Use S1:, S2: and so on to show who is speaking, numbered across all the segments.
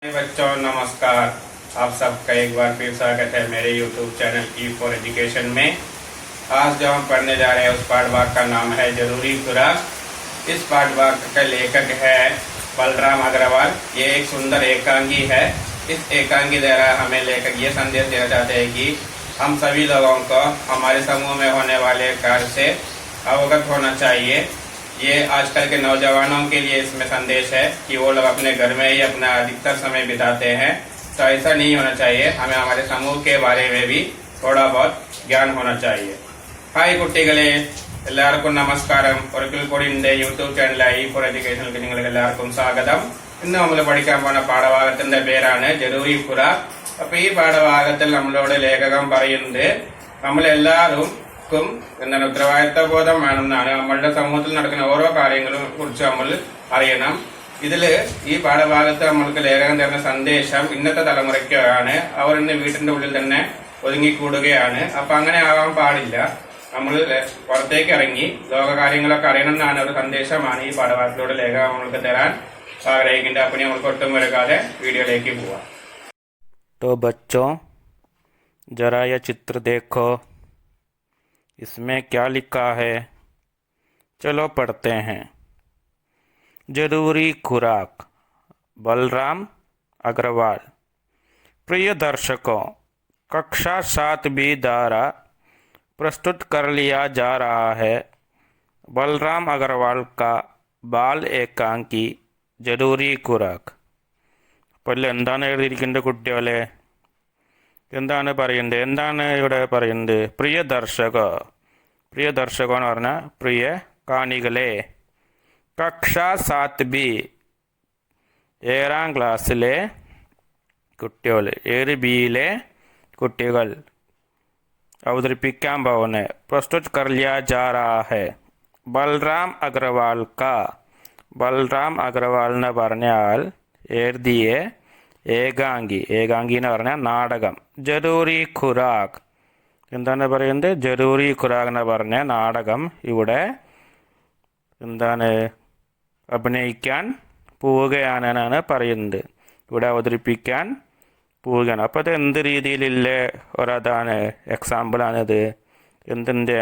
S1: बच्चों नमस्कार। आप सबका एक बार फिर स्वागत है मेरे YouTube channel E for education में। आज जो हम पढ़ने जा रहे हैं उस पाठभाग का नाम है जरूरी खुराक। इस पाठभाग का लेखक है बलराम अग्रवाल। ये एक सुंदर एकांगी है। इस एकांगी द्वारा हमें लेखक ये संदेश देना चाहते हैं कि हम सभी लोगों को हमारे समूह में होने वाले कार्य से अवगत होना चाहिए। ये आजकल के नौजवानों के लिए इसमें संदेश है कि वो लोग अपने घर में ही अपना अधिकतर समय बिताते हैं, तो ऐसा नहीं होना चाहिए। हमें हमारे समूह के बारे में भी थोड़ा बहुत ज्ञान होना चाहिए। हाय कुट्टिगले, എല്ലാവർക്കും നമസ്കാരം। ഒരിക്കൽ കൂടി എൻ്റെ യൂട്യൂബ് ചാനലായ ഈ ഫോർ എഡ്യൂക്കേഷനിലേക്ക് നിങ്ങൾക്ക് എല്ലാവർക്കും സ്വാഗതം. ഇന്ന് നമ്മൾ പഠിക്കാൻ പോകുന്ന പാഠഭാഗത്തിന്റെ പേരാണ് ജറൂരി ഖുറാക്ക്. അപ്പൊ ഈ പാഠഭാഗത്തിൽ നമ്മളോട് ലേഖകൻ പറയുന്നത് നമ്മളെല്ലാവർക്കും എന്താണ് ഉത്തരവാദിത്ത ബോധം വേണമെന്നാണ്. നമ്മളുടെ സമൂഹത്തിൽ നടക്കുന്ന ഓരോ കാര്യങ്ങളും കുറിച്ച് നമ്മൾ അറിയണം. ഇതില് ഈ പാഠഭാഗത്ത് നമ്മൾക്ക് ലേഖകൻ തരുന്ന സന്ദേശം ഇന്നത്തെ തലമുറയ്ക്കാണ്. അവർ ഇന്ന് വീട്ടിന്റെ ഉള്ളിൽ തന്നെ ഒതുങ്ങിക്കൂടുകയാണ്. അപ്പൊ അങ്ങനെ ആവാൻ പാടില്ല. നമ്മൾ പുറത്തേക്ക് ഇറങ്ങി ലോകകാര്യങ്ങളൊക്കെ അറിയണം എന്നാണ് ഒരു സന്ദേശമാണ് ഈ പാഠഭാഗത്തിലൂടെ ലേഖകൻ നമ്മൾക്ക് തരാൻ ആഗ്രഹിക്കുന്നത്. അപ്പൊ നമ്മൾക്ക് ഒട്ടും വരക്കാതെ വീഡിയോയിലേക്ക് പോവാം.
S2: तो बच्चों जरा यह चित्र देखो, इसमें क्या लिखा है, चलो पढ़ते हैं। जरूरी खुराक, बलराम अग्रवाल। प्रिय दर्शकों, कक्षा 7B द्वारा प्रस्तुत कर लिया जा रहा है बलराम अग्रवाल का बाल एकांकी जरूरी खुराक. പല്ല് എന്താണ് എഴുതിയിരിക്കുന്നത് കുട്ടികളെ? എന്താണ് ഇവിടെ പറയുന്നത്? പ്രിയ ദർശക എന്ന് പറഞ്ഞാൽ പ്രിയ കാണികളെ. കക്ഷ 7B 7ാം ക്ലാസ്സിലെ കുട്ടികൾ, 7Bയിലെ കുട്ടികൾ അവതരിപ്പിക്കാൻ പോകുന്ന പ്രസ്തുത് കർ ലിയാ ജാ രഹാ ഹൈ ബൽറാം അഗ്രവാൾ എന്ന് പറഞ്ഞാൽ എഴുതിയ ഏകാംഗി എന്ന് പറഞ്ഞാൽ നാടകം. ജറൂരി ഖുറാക്ക് എന്താണ് പറയുന്നത്? ജറൂരി ഖുറാക്ക് എന്ന് പറഞ്ഞ നാടകം ഇവിടെ എന്താണ് അഭിനയിക്കാൻ പോവുകയാണെന്നാണ് പറയുന്നത്. ഇവിടെ അവതരിപ്പിക്കാൻ പോവുകയാണ്. അപ്പോൾ അത് എന്ത് രീതിയിലുള്ള ഒരതാണ് എക്സാമ്പിളാണിത്? എന്തിൻ്റെ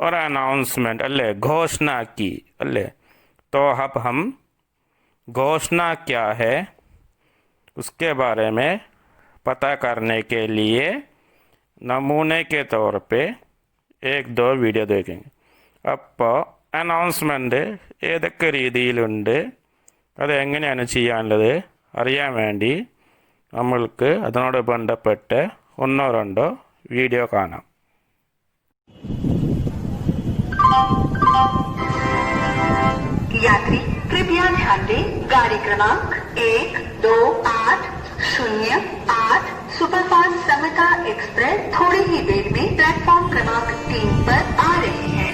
S2: ഒരു അനൗൺസ്മെൻറ്റ് അല്ലേ, ഘോഷണാക്കി അല്ലേ. तो अब हम घोषणा क्या है उसके बारे में पता करने के लिए नमूने के तौर पे 1-2 വീഡിയോ देखेंगे. അപ്പോൾ അനൗൺസ്മെൻറ്റ് ഏതൊക്കെ രീതിയിലുണ്ട്, അത് എങ്ങനെയാണ് ചെയ്യാനുള്ളത് അറിയാൻ വേണ്ടി നമ്മൾക്ക് അതിനോട് ബന്ധപ്പെട്ട് 1-2 വീഡിയോ കാണാം.
S3: यात्री कृपया ध्यान दें, गाड़ी क्रमांक 1280 सुपरफास्ट समता एक्सप्रेस थोड़ी ही देर में प्लेटफॉर्म क्रमांक 3 पर आ रही है.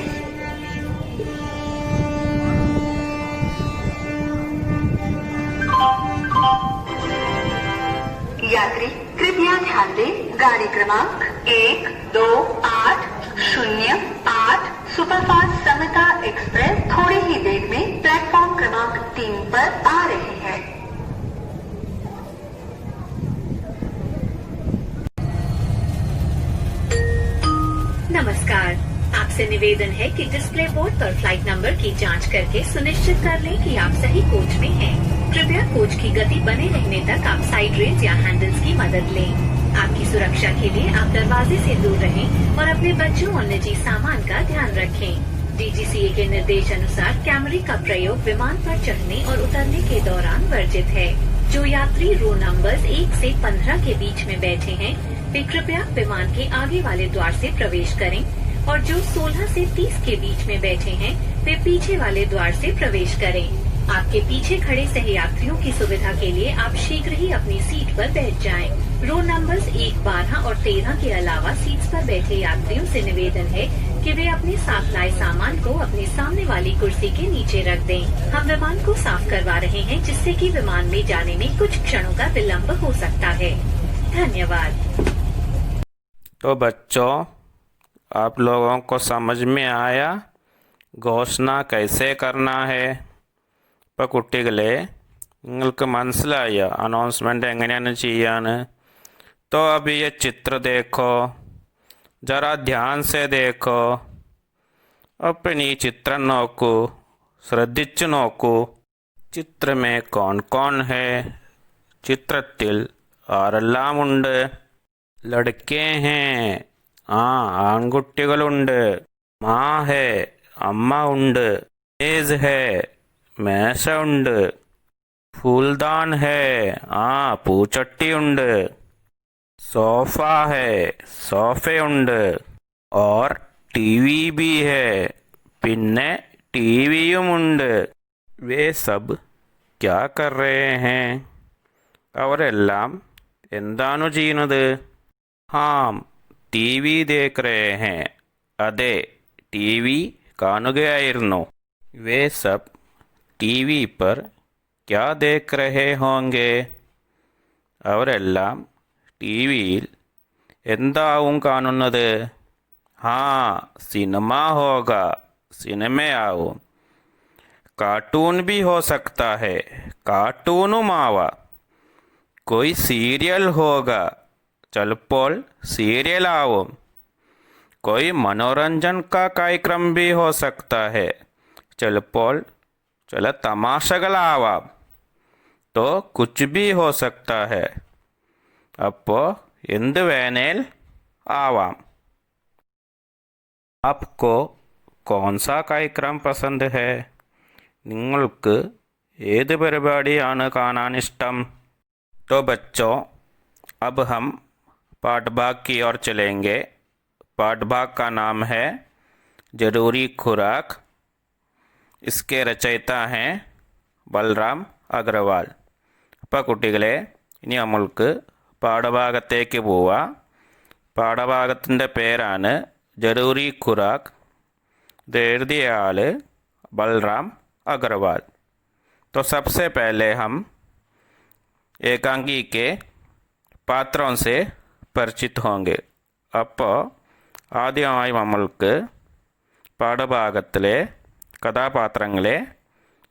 S3: यात्री कृपया ध्यान दें, गाड़ी क्रमांक 1280 सुपरफास्ट समता एक्सप्रेस थोड़ी ही देर में प्लेटफॉर्म क्रमांक 3 पर आ रही है. नमस्कार, आपसे निवेदन है कि डिस्प्ले बोर्ड पर फ्लाइट नंबर की जांच करके सुनिश्चित कर लें कि आप सही कोच में हैं. कृपया कोच की गति बने रहने तक आप साइड रेल्स या हैंडल्स की मदद लें. आपकी सुरक्षा के लिए आप दरवाजे से दूर रहें और अपने बच्चों और निजी सामान का ध्यान रखें. DGCA के निर्देश अनुसार कैमरे का प्रयोग विमान पर चढ़ने और उतरने के दौरान वर्जित है. जो यात्री रो नंबर्स 1 से 15 के बीच में बैठे हैं वे कृपया विमान के आगे वाले द्वार से प्रवेश करें और जो 16 से 30 के बीच में बैठे हैं वे पीछे वाले द्वार से प्रवेश करें. आपके पीछे खड़े सहयात्रियों की सुविधा के लिए आप शीघ्र ही अपनी सीट पर बैठ जाएं. रो नंबर्स 1, 12 और 13 के अलावा सीट्स पर बैठे यात्रियों से निवेदन है कि वे अपने साथ लाए सामान को अपने सामने वाली कुर्सी के नीचे रख दें. हम विमान को साफ करवा रहे हैं जिससे कि विमान में जाने में कुछ क्षणों का विलंब हो सकता है. धन्यवाद.
S2: तो बच्चों, आप लोगों को समझ में आया घोषणा कैसे करना है? ഇപ്പോൾ കുട്ടികളെ നിങ്ങൾക്ക് മനസ്സിലായോ അനൗൺസ്മെൻറ്റ് എങ്ങനെയാണ് ചെയ്യാൻ? तो अभी ये चित्र देखो, जरा ध्यान से देखो. अपन ഈ ചിത്രം നോക്കൂ, ശ്രദ്ധിച്ചു നോക്കൂ. ചിത്ര में कौन कौन है? ചിത്രത്തിൽ ആരെല്ലാമുണ്ട്? ലड़के हैं, ആൺകുട്ടികളുണ്ട്. മാ ഹേ, അമ്മ ഉണ്ട്. മേസ് ഹേ, മേശ ഉണ്ട്. ഫൂൽദാൻ ഹേ, പൂച്ചട്ടിയുണ്ട്. സോഫ ഹേ, സോഫയുണ്ട്. और टीवी भी है, പിന്നെ ടിവിയുമുണ്ട്. വേ സബ് ക്യാ കർ രഹേ ഹേ? അവരെല്ലാം എന്താണ് ചെയ്യുന്നത്? ഹാം ടി വി ദേഖ് രഹേ ഹേ, അതെ ടി വി കാണുകയായിരുന്നു. വേ സബ് ടി വി पर क्या देख रहे होंगे? അവരെല്ലാം ടി വിയിൽ എന്താവും കാണുന്നത്? ഹാ സിനിമ ഹോഗ, സിനിമയാവും. കാർട്ടൂൺ भी हो सकता है, കാർട്ടൂണുമാവാം. कोई सीरियल होगा, ചിലപ്പോൾ സീരിയലാവും. कोई मनोरंजन का कार्यक्रम भी हो सकता है, ചിലപ്പോൾ ചില തമാശകളാവാം. तो कुछ भी हो सकता है, അപ്പോൾ എന്ത് വേണേൽ ആവാം. आपको कौन सा कार्यक्रम पसंद है? നിങ്ങൾക്ക് ഏത് പരിപാടിയാണ് കാണാൻ ഇഷ്ടം? तो बच्चों, अब हम पाठ भाग की ओर चलेंगे. पाठ भाग का नाम है जरूरी खुराक. इसके रचयिता हैं ബൽറാം അഗർവാൾ. അപ്പോൾ കുട്ടികളെ, ഇനി നമ്മൾക്ക് പാഠഭാഗത്തേക്ക് പോവാം. പാഠഭാഗത്തിൻ്റെ പേരാണ് ജറൂരി ഖുറാക്ക്. ഇത് എഴുതിയ ആൾ बलराम अग्रवाल. तो सबसे पहले हम एकांकी के പാത്രോं से പരിചിത് होंगे. അപ്പോൾ ആദ്യമായി നമ്മൾക്ക് പാഠഭാഗത്തിലെ കഥാപാത്രങ്ങളെ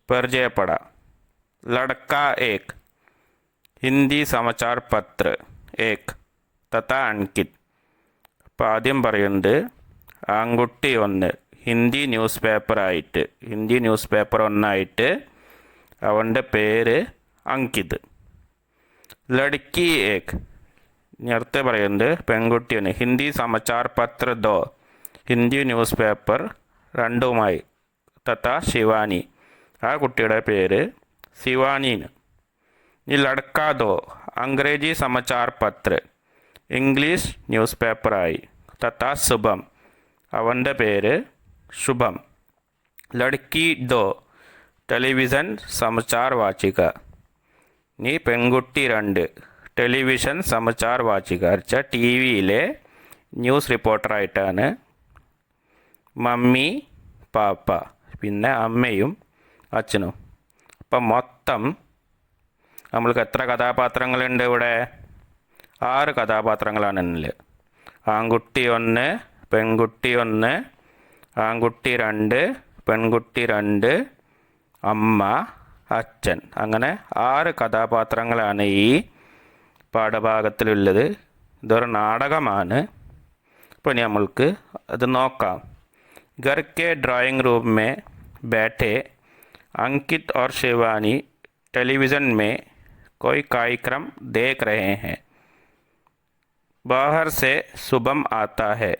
S2: പരിചയപ്പെടാം. ലഡ്ക एक, ഹിന്ദി സമാചാർ പത്ര एक തഥാ അങ്കിത്. അപ്പോൾ ആദ്യം പറയുന്നത് ആൺകുട്ടി ഒന്ന്, ഹിന്ദി ന്യൂസ് പേപ്പറായിട്ട്, ഹിന്ദി ന്യൂസ് പേപ്പർ ഒന്നായിട്ട് അവൻ്റെ പേര് അങ്കിത്. ലഡ്കി एक, നേരത്തെ പറയുന്നത് പെൺകുട്ടി ഒന്ന്, ഹിന്ദി സമാചാർ പത്ര ദോ, ഹിന്ദി ന്യൂസ് പേപ്പർ രണ്ടുമായി. തഥാ ശിവാനി, ആ കുട്ടിയുടെ പേര് ശിവാനിന്. ഈ ലഡ്ക ദോ അംഗ്രേജി സമാചാർ പത്ര, ഇംഗ്ലീഷ് ന്യൂസ് പേപ്പറായി. തഥാ ശുഭം, അവൻ്റെ പേര് ശുഭം. ലഡ്കി ദോ ടെലിവിഷൻ സമാചാർ വാചിക. നീ പെൺകുട്ടി രണ്ട്, ടെലിവിഷൻ സമാചാർ വാചിക വെച്ചാൽ ടി വിയിലെ ന്യൂസ് റിപ്പോർട്ടറായിട്ടാണ്. മമ്മി പാപ്പ, പിന്നെ അമ്മയും അച്ഛനും. അപ്പം മൊത്തം നമ്മൾക്ക് എത്ര കഥാപാത്രങ്ങളുണ്ട് ഇവിടെ? 6 കഥാപാത്രങ്ങളാണ് ഇതിൽ. ആൺകുട്ടി ഒന്ന്, പെൺകുട്ടി ഒന്ന്, ആൺകുട്ടി 2, പെൺകുട്ടി 2, അമ്മ, അച്ഛൻ. അങ്ങനെ 6 കഥാപാത്രങ്ങളാണ് ഈ പാഠഭാഗത്തിലുള്ളത്. ഇതൊരു നാടകമാണ്. അപ്പോൾ ഇനി നമ്മൾക്ക് അത് നോക്കാം. घर के ड्राइंग रूम में बैठे अंकित और शिवानी टेलीविज़न में कोई कार्यक्रम देख रहे हैं. बाहर से शुभम आता है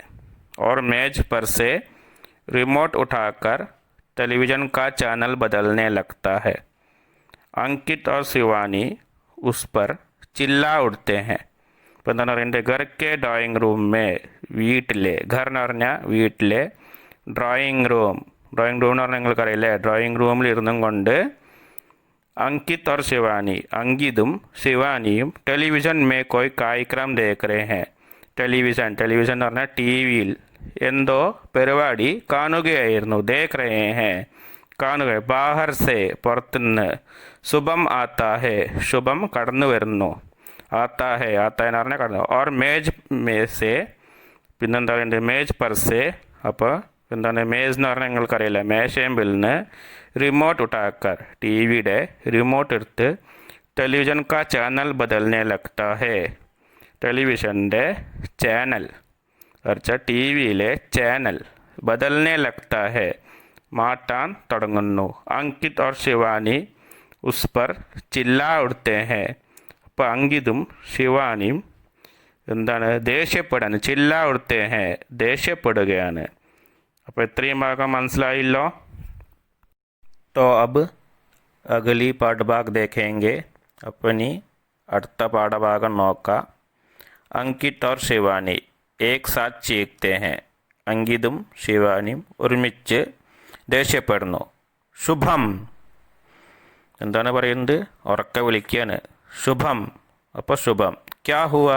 S2: और मेज पर से रिमोट उठाकर टेलीविज़न का चैनल बदलने लगता है. अंकित और शिवानी उस पर चिल्ला उठते हैं. അപ്പോൾ എന്താണ് പറയുന്നത്? घर के ड्राइंग रूम में, വീട്ടിലെ, घर എന്ന് പറഞ്ഞാൽ വീട്ടിലെ, ഡ്രോയിങ് റൂം എന്ന് പറഞ്ഞാൽ നിങ്ങൾക്കറിയില്ലേ, ഡ്രോയിങ് റൂമിൽ ഇരുന്നും കൊണ്ട് अंकित और शिवानी, अंकिതും ശിവാനിയും ടെലിവിഷൻ മേ കോയ് കാര്യക്രം ദേഖ് രഹേ ഹേ. ടെലിവിഷൻ എന്ന് പറഞ്ഞാൽ ടി വിയിൽ എന്തോ പരിപാടി കാണുകയായിരുന്നു. ദേഖ് രഹേ ഹേ, കാണുക. ബാഹർ സേ, പുറത്തുനിന്ന്. ശുഭം ആത്താ ഹേ, ശുഭം കടന്നു വരുന്നു. ആത്താ ഹേ, ആത്താ എന്ന് പറഞ്ഞാൽ കടന്നു. ഓർ മേജ് മേ സേ, പിന്നെന്താ പറയുന്നത്? മേജ് പർ സേ, അപ്പോൾ എന്താണ് മേസ് എന്ന് പറഞ്ഞാൽ നിങ്ങൾക്കറിയില്ല, മേശേമ്പിൽ നിന്ന് റിമോട്ട് ഉട്ടാക്കർ, ടി വിയുടെ റിമോട്ട് എടുത്ത് ടെലിവിഷൻ കാ ചാനൽ ബദൽനെ ലഗ്താ ഹേ, ടെലിവിഷൻ്റെ ചാനൽ വെച്ചാൽ ടി വിയിലെ ചാനൽ ബദൽനെ ലഗ്താ ഹേ, മാറ്റാൻ തുടങ്ങുന്നു. അങ്കിത് और ശിവാനി ഉസ് पर ചില്ലാ ഉടത്തെ ഹേ. അപ്പോൾ അങ്കിതും ശിവാനിയും എന്താണ് ദേഷ്യപ്പെടാൻ, ചില്ലാ ഉടത്തെ ഹേ ദേഷ്യപ്പെടുകയാണ്. അപ്പോൾ ഇത്രയും ഭാഗം മനസ്സിലായല്ലോ. तो अब अगली पाठभाग देखेंगे. अपनी അടുത്ത പാഠഭാഗം നോക്കാം. അങ്കിത് और ശിവാനി एक साथ चीखते हैं. അങ്കിതും ശിവാനിയും ഒരുമിച്ച് ദേഷ്യപ്പെടുന്നു. ശുഭം എന്താണ് പറയുന്നത്? ഉറക്കെ വിളിക്കുകയാണ്. ശുഭം. അപ്പോൾ ശുഭം. ക്യാ ഹുവ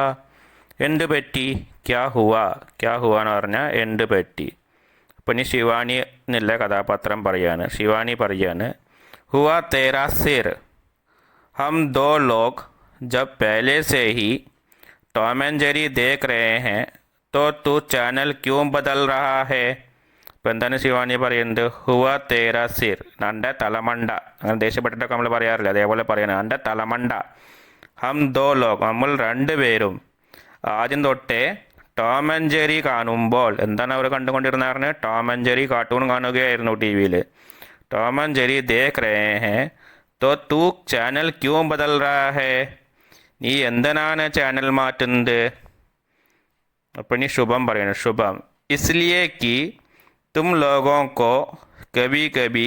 S2: എന്ത് പറ്റി? ക്യാ ഹുവ, ക്യാ ഹുവ എന്ന് പറഞ്ഞാൽ എന്ത് പറ്റി. അപ്പോൾ ഇനി ശിവാനി എന്നുള്ള കഥാപാത്രം പറയാണ്. ശിവാനി പറയാണ്, ഹുവ തേരാ സിർ, हम दो लोग जब पहले से ही टॉम एंड जेरी देख रहे हैं तो तू चैनल क्यों बदल रहा है. ഇപ്പോൾ എന്താണ് ശിവാനി പറയുന്നത്? ഹുവ തേരാ സിർ, എൻ്റെ തലമണ്ട. അങ്ങനെ ദേഷ്യപ്പെട്ടിട്ടൊക്കെ നമ്മൾ പറയാറില്ല, അതേപോലെ പറയണം, എൻ്റെ തലമണ്ട. ഹം ദോ ലോഗ്, നമ്മൾ രണ്ടുപേരും ആദ്യം തൊട്ടേ ടോം ആൻഡ് ജെറി കാണുമ്പോൾ എന്താണ് അവർ കണ്ടുകൊണ്ടിരുന്നത്? ടോം ആൻഡ് ജെറി കാർട്ടൂൺ കാണുകയായിരുന്നു ടി വിയിൽ. ടോം ആൻഡ് ജെറി ദേഖ് രഹേ ഹേ തോ തൂ ചാനൽ ക്യൂ ബദൽ രഹാ ഹേ, നീ എന്തിനാണ് ചാനൽ മാറ്റുന്നത്? അപ്പോൾ ഇനി ശുഭം പറയണം. ശുഭം इसलिए कि तुम लोगों को कभी कभी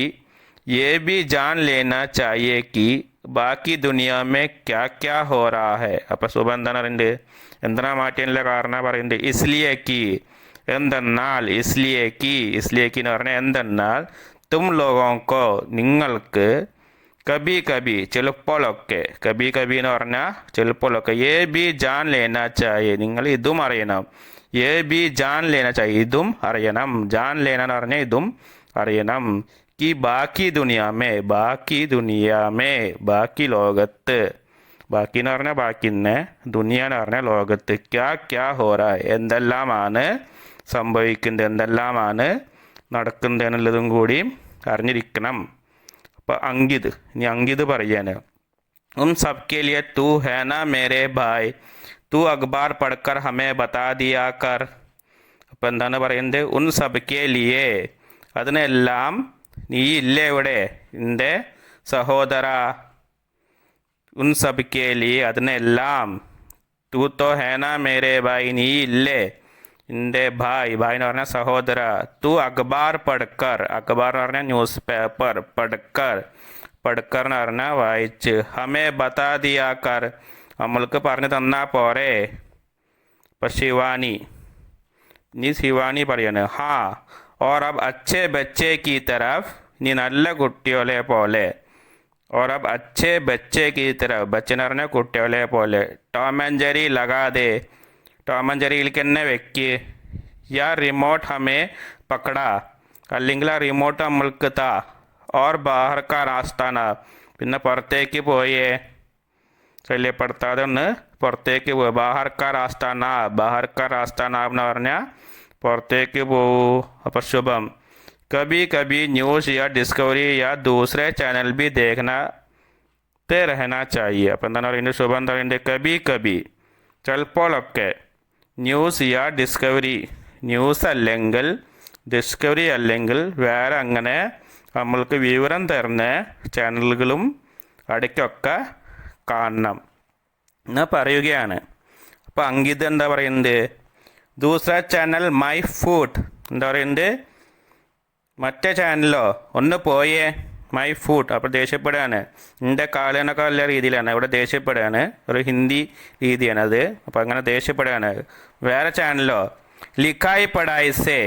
S2: ये भी जान लेना चाहिए कि ബാക്കി ദുനിയ മേ ക്യാ ക്യാ ഹോ റാ ഹേ. അപ്പോൾ ശുഭം എന്താണ് പറയുന്നത്? എന്തിനാ മാറ്റിയതിനുള്ള കാരണം പറയുന്നത്? ഇസ്ലിയേക്ക്, എന്തെന്നാൽ, ഇസ്ലിയേക്ക്, ഇസ്ലിയേക്ക് എന്ന് പറഞ്ഞാൽ എന്തെന്നാൽ, തും ലോകോങ്കോ നിങ്ങൾക്ക്, കബി കബി ചിലപ്പോഴൊക്കെ, കബി കബി എന്ന് പറഞ്ഞാൽ ചിലപ്പോഴൊക്കെ, ഏ ബി ജാൻ ലേന ചായേ നിങ്ങൾ ഇതും അറിയണം. ഏ ബി ജാൻ ലേന ചായേ ഇതും അറിയണം. ജാൻ ലേന എന്ന് പറഞ്ഞാൽ ഇതും അറിയണം. कि ബാക്കി ദുനിയാമേ, ബാക്കി ദുനിയാമേ, ബാക്കി ലോകത്ത്, ബാക്കി എന്ന് പറഞ്ഞാൽ ബാക്കിന്നെ, ദുനിയ എന്ന് പറഞ്ഞാൽ ലോകത്ത്, ക്യാ ക്യാ ഹോറ എന്തെല്ലാമാണ് സംഭവിക്കുന്നത്, എന്തെല്ലാമാണ് നടക്കുന്നത് എന്നുള്ളതും കൂടി അറിഞ്ഞിരിക്കണം. അപ്പോൾ അങ്കിത്, ഇനി അങ്കിത് പറയാണ്, ഉൻ സബ്കെ ലിയെ തൂ ഹേ നാ മേരെ ഭായ്, തൂ അഖബാർ പഠിക്കർ ഹമേ ബതാ ദിയാ കർ. അപ്പോൾ എന്താണ് പറയുന്നത്? ഉൻ സബ്കെ ലിയെ, അതിനെല്ലാം നീ ഇല്ലേ ഇവിടെ, എൻ്റെ സഹോദര. ഉൻ സബ്കെ ലിയെ അതിനെല്ലാം, തൂ തോ ഹേന മേരെ ഭായ് നീ ഇല്ലേ എൻ്റെ ഭായ്, ഭായ് എന്ന് പറഞ്ഞാൽ സഹോദര. തൂ അഖബാർ പഠിക്കർ, അഖബാർ എന്ന് പറഞ്ഞാൽ ന്യൂസ് പേപ്പർ, പഠിക്കർ, പഠിക്കർ എന്ന് പറഞ്ഞാൽ വായിച്ച്, ഹമേ ബതാ ദിയാക്കർ നമ്മൾക്ക് പറഞ്ഞു തന്നാൽ പോരെ. അപ്പം ശിവാനി, നീ ശിവാനി പറയാണ്, ഹാ और अब अच्छे बच्चे की तरफ, നീ നല്ല കുട്ടികളെ പോലെ. और अब अच्छे बच्चे की तरफ, बच्चे എന്ന് പറഞ്ഞാൽ കുട്ടികളെ പോലെ. ടോം ആൻഡ് ജെറി ലഗാതെ, ടോം ആൻഡ് ജെറിയിലേക്ക് തന്നെ വെക്ക്. യാ റിമോട്ട് ഹമേ പക്കട, അല്ലെങ്കിൽ ആ റിമോട്ട് നമ്മൾക്ക് താ. और बाहर का रास्ता ना, പിന്നെ പുറത്തേക്ക് പോയേ, ശല്യപ്പെടുത്താതെ ഒന്ന് പുറത്തേക്ക് പോയി. ബാഹർ കാ രാസ്ത നാ, ബാഹർ കാ രാസ്ത നാ എന്ന് പറഞ്ഞാൽ പുറത്തേക്ക് പോവൂ. അപ്പോൾ ശുഭം കബി കബി ന്യൂസ് യാ ഡിസ്കവറി യാ ദൂസരെ ചാനൽ ബി ദേഖനാ തേ രഹനാ ചാഹിയെ. അപ്പോൾ എന്താണ് പറയുന്നത്? ശുഭം എന്താ പറയുന്നത്? കബി കബി ചിലപ്പോഴൊക്കെ, ന്യൂസ് യാ ഡിസ്കവറി ന്യൂസ് അല്ലെങ്കിൽ ഡിസ്കവറി അല്ലെങ്കിൽ വേറെ അങ്ങനെ നമ്മൾക്ക് വിവരം തരുന്ന ചാനലുകളും ഇടയ്ക്കൊക്കെ കാണണം എന്ന് പറയുകയാണ്. അപ്പോൾ അങ്കിത് എന്താ പറയുന്നത്? ദൂസറ ചാനൽ മൈ ഫുഡ് എന്താ പറയുന്നത്? മറ്റേ ചാനലോ ഒന്ന് പോയേ, മൈ ഫുഡ്. അപ്പോൾ ദേഷ്യപ്പെടുകയാണ്. എൻ്റെ കാലനൊക്കെ നല്ല രീതിയിലാണ്, ഇവിടെ ദേഷ്യപ്പെടുകയാണ്, ഒരു ഹിന്ദി രീതിയാണ് അത്. അപ്പോൾ അങ്ങനെ ദേഷ്യപ്പെടുകയാണ്. വേറെ ചാനലോ ലിഖായി പടായി സേ,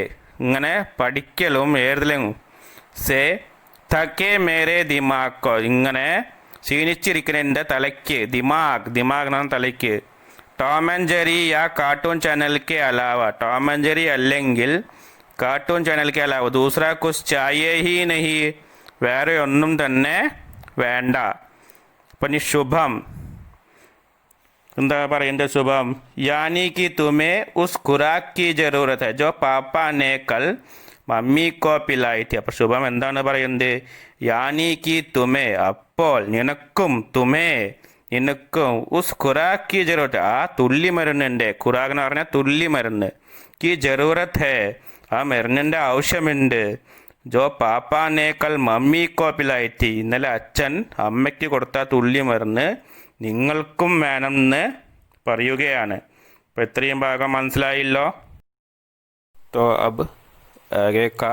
S2: ഇങ്ങനെ പഠിക്കലും എഴുതലും, സേ തക്കേ മേരെ ദിമാക്കോ, ഇങ്ങനെ ക്ഷീണിച്ചിരിക്കുന്ന എൻ്റെ തലയ്ക്ക്, ദിമാഗ്, ദിമാഗ് എന്നാണ് തലയ്ക്ക്. Tom and Jerry yeah cartoon channel K Alaba, Tom and Jerry അല്ലെങ്കിൽ കാർട്ടൂൺ ചാനൽ കെ അലാവ ദൂസറ കുछ चाहिए ही नहीं, വേറെ ഒന്നും തന്നെ വേണ്ട. അപ്പം ഇനി ശുഭം എന്താ പറയുന്നത്? ശുഭം यानी कि तुम्हें उस खुराक की ज़रूरत है जो पापा ने कल മമ്മിക്കോ പിലായിത്തി. അപ്പോൾ ശുഭം എന്താണ് പറയുന്നത്? യാനിക്ക് തുമേ, അപ്പോൾ നിനക്കും, തുമേ നിനക്കും, ഉസ് ഖുറാക്കി ജറൂറത്ത്, ആ തുള്ളി മരുന്നിൻ്റെ, ഖുറാഖ് എന്ന് പറഞ്ഞാൽ തുള്ളി മരുന്ന്, കി ജറൂറത്ത് ഹേ, ആ മരുന്നിൻ്റെ ആവശ്യമുണ്ട്. ജോ പാപ്പാനേക്കൽ മമ്മിക്കോ പിലായിത്തി, ഇന്നലെ അച്ഛൻ അമ്മയ്ക്ക് കൊടുത്ത തുള്ളി മരുന്ന് നിങ്ങൾക്കും വേണമെന്ന് പറയുകയാണ്. അപ്പോൾ ഇത്രയും ഭാഗം മനസ്സിലായല്ലോ. तो अब आगे का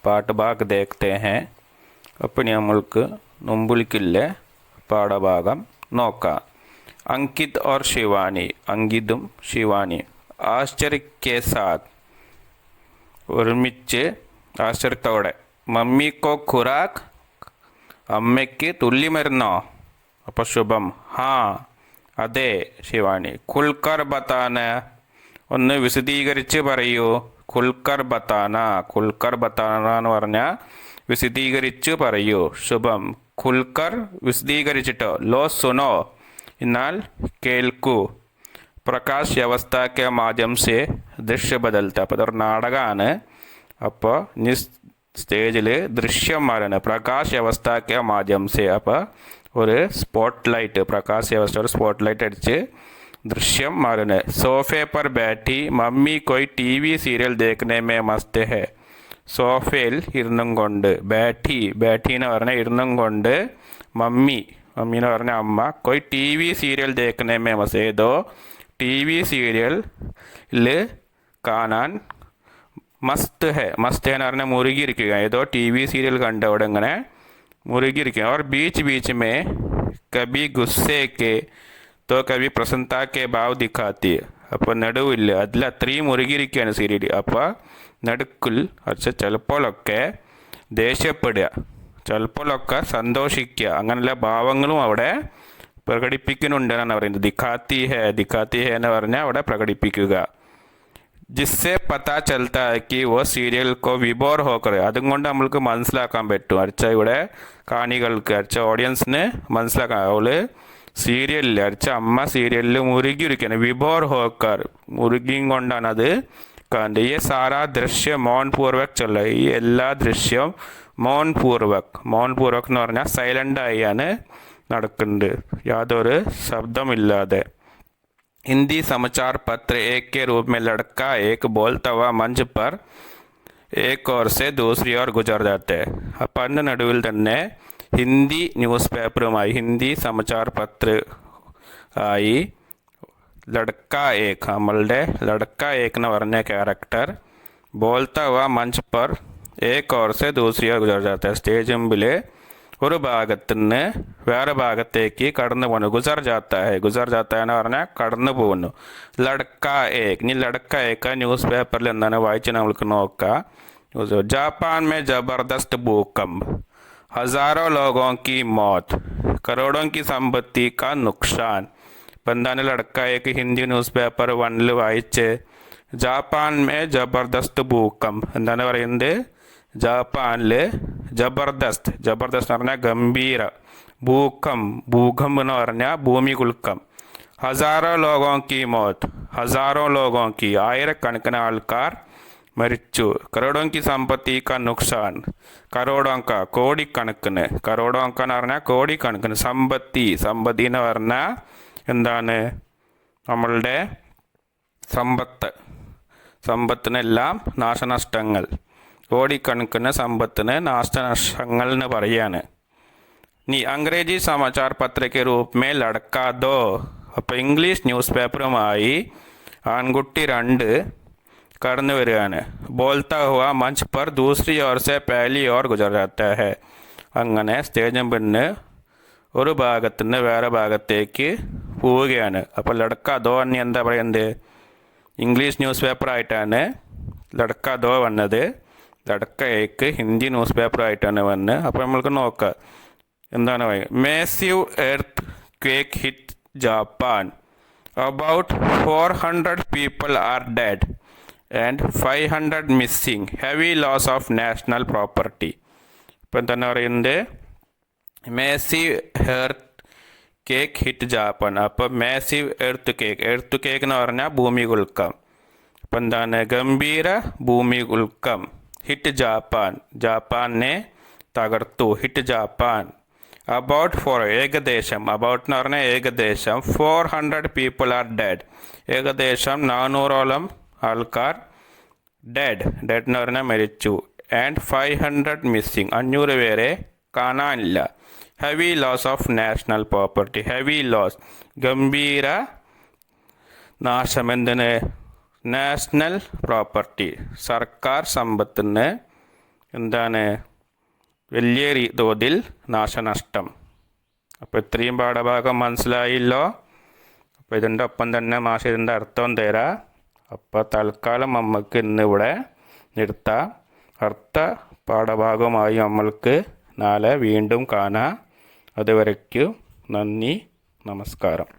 S2: പാഠഭാഗ देखते हैं. അപ്പോൾ നമ്മൾക്ക് മുമ്പിലേക്കുള്ള പാഠഭാഗം നോക്കാം. अंकित और शिवानी, अंकिതും ശിവാനി ആശ്ചര്യ के साथ, ഒരുമിച്ച് ആശ്ചര്യത്തോടെ, മമ്മിക്കോ ഖുറാഖ്, അമ്മയ്ക്ക് തുള്ളി മരുന്നോ? അപ്പോൾ ശുഭം ഹാ അതെ. ശിവാനി ഖുൽക്കർ ബതാന, ഒന്ന് വിശദീകരിച്ച് പറയൂ. ഖുൽക്കർ ബതാന, ഖുൽക്കർ ബതാന എന്ന് പറഞ്ഞാൽ വിശദീകരിച്ച് പറയൂ. ശുഭം ഖുൽക്കർ വിശദീകരിച്ചിട്ടോ. ലോ സുനോ, എന്നാൽ കേൾക്കൂ. പ്രകാശ് വ്യവസ്ഥ കെ മാധ്യം സെ ദൃശ്യ ബദൽത്ത, അപ്പോൾ ഇതൊരു നാടകമാണ്. അപ്പോൾ ഇനി സ്റ്റേജിൽ ദൃശ്യം മാറാണ്. പ്രകാശ് വ്യവസ്ഥ കെ മാധ്യം സെ, അപ്പോൾ ഒരു സ്പോട്ട് ലൈറ്റ്, പ്രകാശ് വ്യവസ്ഥ ഒരു സ്പോട്ട് ലൈറ്റ് അടിച്ച് ദൃശ്യം മാറുന്നു. സോഫെ पर बैठी मम्मी कोई टीवी सीरियल देखने में मस्त है. സോഫയിൽ ഇരുന്നും കൊണ്ട്, ബാറ്റി, ബാറ്റി എന്ന് പറഞ്ഞാൽ ഇരുന്നും കൊണ്ട്, മമ്മി, മമ്മി എന്ന് പറഞ്ഞാൽ അമ്മ, കൊയ് ടി വി സീരിയൽ ദേഖനെ മേ മസ്, ഏതോ ടി വി സീരിയലിൽ കാണാൻ, മസ്ത് ഹെ, മസ്ത് ഹെ എന്ന് പറഞ്ഞാൽ മുറുകിയിരിക്കുക, ഏതോ ടി വി സീരിയൽ കണ്ട് അവിടെ ഇങ്ങനെ മുറുകിയിരിക്കുക. और बीच बीच में कभी गुस्से के तो कभी प्रसन्नता के भाव दिखाती है. അപ്പോൾ നടുവില്ല, അതിൽ അത്രയും മുറുകിയിരിക്കുകയാണ് സീരിയൽ. അപ്പോൾ നടുക്കിൽ അച്ഛ ചിലപ്പോഴൊക്കെ ദേഷ്യപ്പെടുക, ചിലപ്പോഴൊക്കെ സന്തോഷിക്കുക, അങ്ങനെയുള്ള ഭാവങ്ങളും അവിടെ പ്രകടിപ്പിക്കുന്നുണ്ട് എന്നാണ് പറയുന്നത്. ദിഖാത്തി ഹെ, ദിഖാത്തി ഹെ എന്ന് പറഞ്ഞാൽ അവിടെ പ്രകടിപ്പിക്കുക. ജിസ്സെ പത്താ ചലത്ത കി ഓ സീരിയൽ കോ വിബോർ ഹോക്കർ, അതും കൊണ്ട് നമ്മൾക്ക് മനസ്സിലാക്കാൻ പറ്റും. അച്ഛ ഇവിടെ കാണികൾക്ക്, അച്ഛ ഓഡിയൻസിന് മനസ്സിലാക്കാൻ, അവള് സീരിയലിൽ, അച്ഛ അമ്മ സീരിയലിൽ മുറുകിയിരിക്കുകയാണ്. വിബോർ ഹോക്കർ, മുറുകിയും കൊണ്ടാണ് അത് കണ്ട്. ഈ സാറാ ദൃശ്യം മൗൻ പൂർവക് ചൊല്ല, ഈ എല്ലാ ദൃശ്യം മൗൻ പൂർവക്, മൗൻ പൂർവക് എന്ന് പറഞ്ഞാൽ സൈലൻ്റായാണ് നടക്കുന്നുണ്ട്, യാതൊരു ശബ്ദമില്ലാതെ. हिंदी समाचार पत्र एक के रूप में लड़का एक बोलता हुआ मंच पर एक ओर से दूसरी ओर गुजर जाते हैं. അപ്പം അതിൻ്റെ നടുവിൽ തന്നെ ഹിന്ദി ന്യൂസ് പേപ്പറുമായി, ഹിന്ദി സമാചാർ പത്ര ആയി ലഡക്ക ഏക്, നമ്മളുടെ ലഡക്ക ഏക് എന്ന് പറഞ്ഞ character ബോൾത്ത Hua Munch per Ek or സെ ദൂസരി ഓർ ഗുജർ ജാത്ത, സ്റ്റേജ് മുമ്പിൽ ഒരു ഭാഗത്ത് നിന്ന് വേറെ ഭാഗത്തേക്ക് കടന്നു പോകുന്നു. ഗുസർ ജാത്ത ഹെ, ഗുസർ ജാത്ത എന്ന് പറഞ്ഞാൽ കടന്നു പോകുന്നു. ലഡക്ക ഏക്, ഇനി ലഡക്ക ഏക്ക ന്യൂസ് പേപ്പറിൽ എന്താണ് വായിച്ച് നമ്മൾക്ക് നോക്കാം. जापान में जबरदस्त भूकंप, हजारों लोगों की मौत, करोड़ों की संपत्ति का नुकसान. ഇപ്പം എന്താണ് ലഡക്ക ഏക്ക് ഹിന്ദി ന്യൂസ് പേപ്പർ 1 വായിച്ച്. ജാപ്പാൻ മേ ജബർദസ്ത് ഭൂകമ്പ്, എന്താണ് പറയുന്നത്? ജാപ്പാനിൽ ജബർദസ്ത്, ജബർദസ്ത് എന്ന് പറഞ്ഞാൽ ഗംഭീര, ഭൂകമ്പ് എന്ന് പറഞ്ഞാൽ ഭൂമി കുലുക്കം. ഹസാറോ ലോഗോ കി മോത്ത്, ഹസാറോ ലോഗോ കി, ആയിരക്കണക്കിന് ആൾക്കാർ മരിച്ചു. കരോടോം കി സമ്പത്തി കാ നുക്സാൻ, കരോടോം കാ കോടിക്കണക്കിന്, കരോടോം കാ എന്ന് പറഞ്ഞാൽ കോടിക്കണക്കിന്, സമ്പത്തി, സമ്പത്തി എന്ന് പറഞ്ഞാൽ എന്താണ്? നമ്മളുടെ സമ്പത്ത്, സമ്പത്തിനെല്ലാം നാശനഷ്ടങ്ങൾ, കോടിക്കണക്കിന് സമ്പത്തിന് നാശനഷ്ടങ്ങൾ എന്ന് പറയാണ്. നീ അംഗ്രേജി സമാചാർ പത്രയ്ക്ക് രൂപമേ ലടക്കാ ദോ, അപ്പോൾ ഇംഗ്ലീഷ് ന്യൂസ് പേപ്പറുമായി ആൺകുട്ടി 2 കടന്നു വരികയാണ്. ബോൾത്ത ഹുവ മഞ്ച് പർ ദൂസരി ഓർ സെ പഹലി ഓർ ഗുജർ ജാത്ത ഹെ, അങ്ങനെ സ്റ്റേജും പിന്നെ ഒരു ഭാഗത്തു നിന്ന് വേറെ ഭാഗത്തേക്ക് പോവുകയാണ്. അപ്പോൾ ലടക്ക ദോ എന്ന് എന്താ പറയുന്നത്? ഇംഗ്ലീഷ് ന്യൂസ് പേപ്പറായിട്ടാണ് ലടക്ക ദോ വന്നത്. ലടക്ക ഏക്ക് ഹിന്ദി ന്യൂസ് പേപ്പറായിട്ടാണ് വന്നത്. അപ്പോൾ നമ്മൾക്ക് നോക്കാം എന്താണ് പറയുക. Massive earthquake hit Japan, about 400 people are dead and 500 missing, heavy loss of national property. ഇപ്പം എന്താണ് പറയുന്നത്? Massive earth cake hit Japan. അപ്പോൾ മാസീവ് എർത്ത് കേക്ക് എന്ന് പറഞ്ഞാൽ ഭൂമി കുലുക്കം. അപ്പം എന്താണ്? ഗംഭീര ഭൂമി കുലുക്കം, ഹിറ്റ് ജാപ്പാൻ, ജാപ്പാനെ തകർത്തു. Hit Japan. അബൌട്ട് ഫോർ, ഏകദേശം. അബൌട്ട് എന്ന് പറഞ്ഞാൽ ഏകദേശം. 400 പീപ്പിൾ ആർ ഡെഡ്, ഏകദേശം 400ഓളം ആൾക്കാർ ഡെഡ്. ഡെഡ് എന്ന് പറഞ്ഞാൽ മരിച്ചു. ആൻഡ് 500 മിസ്സിങ്, 500 പേരെ കാണാനില്ല. Heavy loss of national property, heavy loss ഗംഭീര നാശം. എന്തിന്? നാഷണൽ പ്രോപ്പർട്ടി, സർക്കാർ സമ്പത്തിന് എന്താണ് വലിയ തോതിൽ നാശനഷ്ടം. അപ്പോൾ ഇത്രയും പാഠഭാഗം മനസ്സിലായില്ലോ. അപ്പോൾ ഇതിൻ്റെ ഒപ്പം തന്നെ മാഷ് ഇതിൻ്റെ അർത്ഥം തരാം. അപ്പോൾ തൽക്കാലം നമുക്ക് ഇന്നിവിടെ നിർത്താം. അടുത്ത പാഠഭാഗമായി നമ്മൾക്ക് നാളെ വീണ്ടും കാണാം. അതുവരയ്ക്കും നന്ദി, നമസ്കാരം.